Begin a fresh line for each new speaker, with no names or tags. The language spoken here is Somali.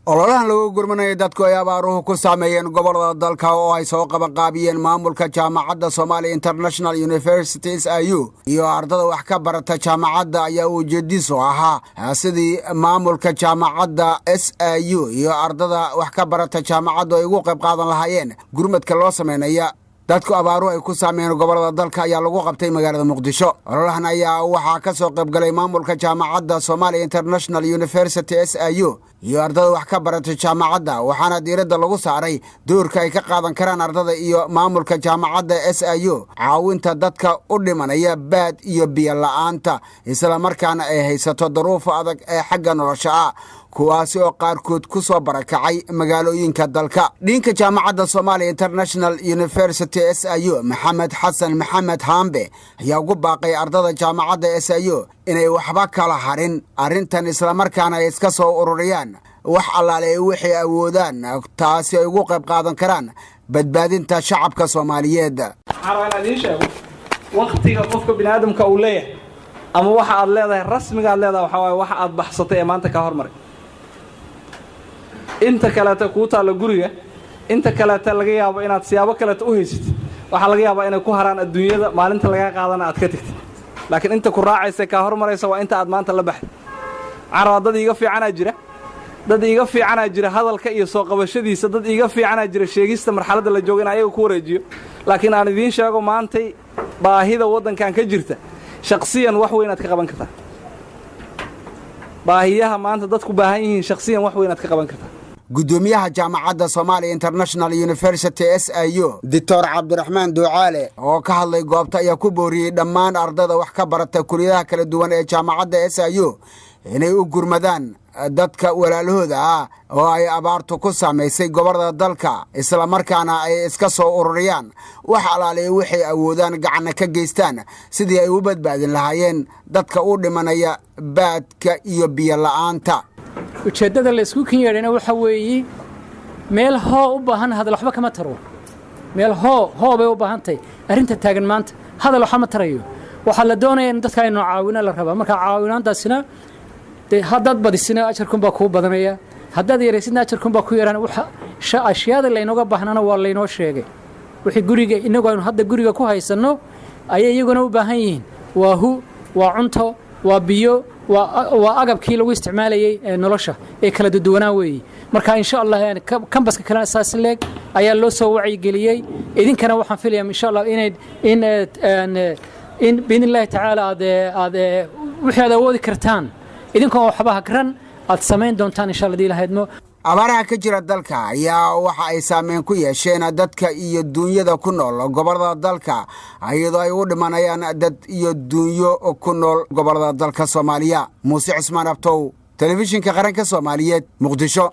ololahan lagu gurmanayo dadku ay abaaruhu ku saameeyeen gobolada dalka oo ay soo qabanqaabiyeen maamulka jaamacadda Somali International University SIU iyo ardada wax ka barata jaamacadda ayaa ujeediso ahaa sidii maamulka jaamacadda SIU iyo ardada wax ka barata jaamacadda ay ugu qayb qaadan lahaayeen gurmadka loo sameeynaya dadku abaaruhu ay ku saameeyeen gobolada dalka ayaa lagu qabtay magaalada Muqdisho. ololahan ayaa waxa ka soo qayb galay maamulka jaamacadda Somali International University SIU iyo ardada wax ka barata jaamacadda waxaana diiradda lagu saaray doorka ay ka qaadan karaan ardada iyo maamulka jaamacadda SIU caawinta dadka u dhimanaya baad iyo biyo la'aanta isla markaana ay haysato duruufo adag ee xagga nolosha kuwaasi oo qaarkood ku soo barakacay magaalooyinka dalka. dhinka jaamacadda Somali International University SIU Maxamed Xasan Maxamed Hambe ayaa ugu baaqay ardada jaamacadda SIU inay waxba kala harin arrintan isla markaana ay iska soo ururiyaan wax allaale wixii awoodaan taasi ay ugu qayb qaadan karaan badbaadinta shacabka Soomaaliyeed.
waqtiga qofka bini'aadamka uu leeyahay ama waxa aad leedahay rasmiga aad leedahay waxa waaye waxa aad baxsatay ee maanta ka hormaray inta kale ta ku taalo guriga inta kale ta laga yaabo inaad siyaabo kale u heysatid waxa laga yaabaa inay ku haraan adduunyada maalinta laga qaadana aad ka tagtid laakiin inta ku raacaysa ka hormaraysa waa inta aad maanta la baxday caradada iga fiicana jira dad iga fiicana jira hadalka iyo soo qabashadiisa dad iga fiicana jira sheegista marxaladda la joogo in ayaga ku wareejiyo laakiin aan idin sheego maantay baahida wadankan ka jirta shakhsiyan wax weyn aad ka qaban kartaa baahiyaha maanta dadku baahan yihiin shakhsiyan wax weyn aad ka qaban kartaa.
gudoomiyaha jaamacadda Somali International University SIU Dr. Cabdiraxmaan Ducaale oo ka hadlay goobta ayaa ku booriyay dhammaan ardada wax ka barata kulliyadaha kala duwan ee jaamacadda SIU inay u gurmadaan dadka walaalahooda oo ay abaartu ku saameysay gobolada dalka isla markaana ay iska soo ururiyaan wax alaale wixii awoodaan gacan ka geystaan sidii ay u badbaadin lahaayeen dadka u dhimanaya baadka iyo biyo la'aanta.
ujeedada la isku keenyarina waxa weeye meel hoo u baahan hadal waxba kama taro meel hoo bay u baahantay arinta taagan maanta hadal waxa ma tarayo waxa la doonayaa in dadka ay noo caawina la rabaa marka caawinaantaasina haddaad badisina ajarkun baa ku badanaya haddaad yareysidna ajarkun baa ku yaraan waxa ashyaada la inooga baahnana waa la inoo sheegay wixii guriga inagu aynu hadda guriga ku haysano ayay iyaguna u baahan yihiin waa cunto waa biyo waa agabkii lagu isticmaalayay nolosha ee kala duwanaa weey marka insha Allah kambaska kala asaas leeg ayaa loo soo wacyi geliyay idinkana waxaan filayaa insha Allah in biidhnillaahi tacaala aad wixii aad awoodi kartaan idinkoo waxba hakran aad samayn doontaan insha Allah diilahaydmo.
abaaraha ka jira dalka ayaa waxa ay saameyn ku yeesheen dadka iyo duunyada ku nool gobolada dalka ayadoo ay u dhimanayaan dad iyo duunyo ku nool gobolada dalka Soomaaliya. Muuse Cismaan Abtow, telefishinka qaranka Soomaaliyeed, Muqdisho.